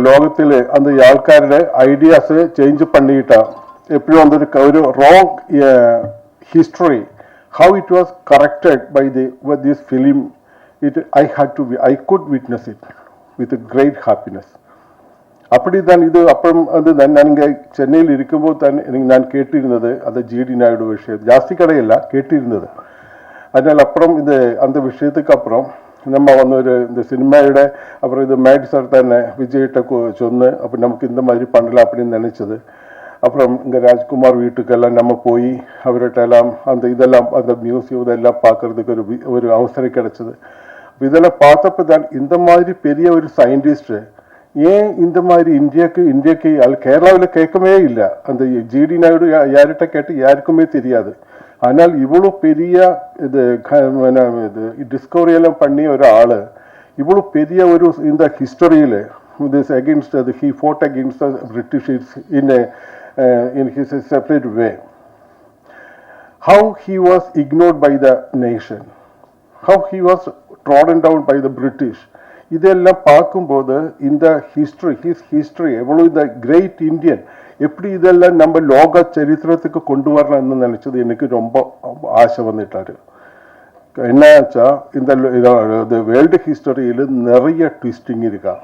ലോകത്തിൽ அந்த ആൾക്കാരുടെ ഐഡിയാസ് ചേഞ്ച് பண்ணிட்டா. എപ്പോഴും ഒരു wrong history how it was corrected by this film. I could witness it with a great happiness. அப்படிதான் இது. அப்புறம் நான் இங்கே சென்னையில் இருக்கும்போது தான் நான் கேட்டிருந்தது அந்த ஜிடி நாயுடு விஷயம் ஜாஸ்தி கடையில்ல கேட்டிருந்தது. அதனால் அப்புறம் அந்த விஷயத்துக்கு அப்புறம் நம்ம இந்த சினிமாயோட அப்புறம் இது மேடி சார் தானே விஜய்கிட்ட சொன்னு அப்போ நமக்கு இந்த மாதிரி பண்ணலாம் அப்படின்னு நினைச்சது. அப்புறம் இங்கே ராஜ்குமார் வீட்டுக்கெல்லாம் நம்ம போய் அவர்கிட்ட எல்லாம் இதெல்லாம் அந்த மியூசியம் இதெல்லாம் பார்க்கறதுக்கு ஒரு அவசரம் கிடைச்சது. இதெல்லாம் பார்த்தப்போ தான் இந்த மாதிரி பெரிய ஒரு சயின்டிஸ்ட் ஏன் இந்த மாதிரி இந்தியாக்கு கேரளாவில் கேட்கவே இல்லை. அந்த ஜிடி நாயுடு யார்கிட்ட கேட்டு யாருக்குமே தெரியாது. ஆனால் இவ்வளோ பெரிய இது டிஸ்கவரி எல்லாம் பண்ணி ஒரு ஆள் இவ்வளோ பெரிய ஒரு இந்த ஹிஸ்டரியில் he fought against the British in his separate way. How he was ignored by the nation, how he was trodden down by the British. இதெல்லாம் பார்க்கும்போது இந்த ஹிஸ்ட்ரி எவ்வளோ இந்த கிரேட் இந்தியன் எப்படி இதெல்லாம் நம்ம லோக சரித்திரத்துக்கு கொண்டு வரலாம்னு நினைச்சது எனக்கு ரொம்ப ஆசை வந்துட்டாரு. என்னாச்சா இந்த வேர்ல்டு ஹிஸ்டரியில் நிறைய ட்விஸ்டிங் இருக்கா.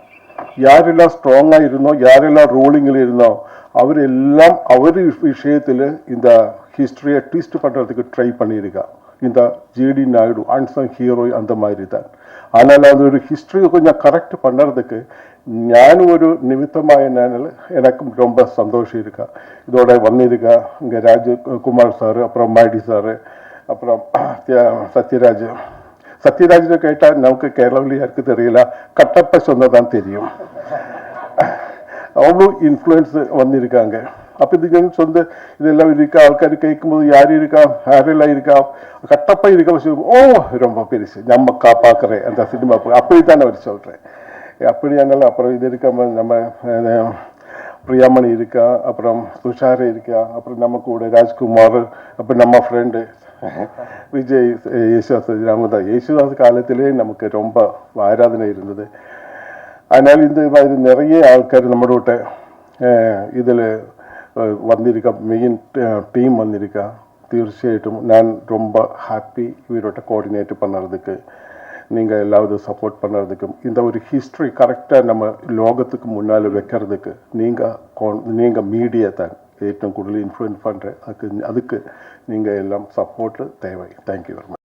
யாரெல்லாம் ஸ்ட்ராங்காக இருந்தோம், யாரெல்லாம் ரூலிங்கில் இருந்தோம், அவரெல்லாம் அவர் விஷயத்தில் இந்த ஹிஸ்டரியை ட்விஸ்ட் பண்ணுறதுக்கு ட்ரை பண்ணியிருக்கா. இந்த ஜிடி நாயுடு அன்சங் ஹீரோ அந்த மாதிரி தான். ஆனால் அது ஒரு ஹிஸ்டரியை கொஞ்சம் கரெக்ட் பண்ணுறதுக்கு ஞானும் ஒரு நிமித்தமாக எனக்கும் ரொம்ப சந்தோஷம் இருக்கா. இதோட வந்திருக்கா இங்கே ராஜகுமார் சார், அப்புறம் மாடி சார், அப்புறம் சத்யராஜ் கேட்டால் நமக்கு கேரளாவில் யாருக்கு தெரியல, கட்டப்ப சொன்னதான் தெரியும். அவ்வளோ இன்ஃப்ளூயன்ஸ் வந்திருக்காங்க. அப்போ இதுக்கு சொந்த இதெல்லாம் இருக்கா, ஆൾക്കാർ கேட்கும்போது யார் இருக்கா, யாரெல்லாம் இருக்கா, கட்டப்பா இருக்க, ஓ ரொம்ப பெருசு நம்ம பார்க்குறேன் அந்த சினிமா, அப்படி தான் அவர் சொல்கிறேன். அப்படியானாலும் அப்புறம் இது இருக்காம நம்ம பிரியாமணி இருக்கா, அப்புறம் துஷார் இருக்கா, அப்புறம் நம்ம கூட ராஜ்குமார், அப்புறம் நம்ம ஃப்ரெண்டு விஜய், யேசுதாஸ் காலத்திலே நமக்கு ரொம்ப ஆராதனை இருந்தது. அதனால் இந்த மாதிரி நிறைய ஆൾക്കാർ நம்மளோட இதில் வந்திருக்கா, மெயின் டீம் வந்திருக்கா. തീർച്ചയായിട്ടും நான் ரொம்ப ஹாப்பி இவரோட கோஆர்டினேட் பண்ணுறதுக்கு, நீங்கள் எல்லாவது சப்போர்ட் பண்ணுறதுக்கும், இந்த ஒரு ஹிஸ்ட்ரி கரெக்டாக நம்ம லோகத்துக்கு முன்னால் வைக்கிறதுக்கு நீங்கள் மீடியா தான் ഏറ്റവും കൂടുതൽ ഇൻഫ്ലുവൻസ് பண்ணுற அதுக்கு நீங்கள் எல்லாம் சப்போர்ட்டு தேவை. Thank you very much.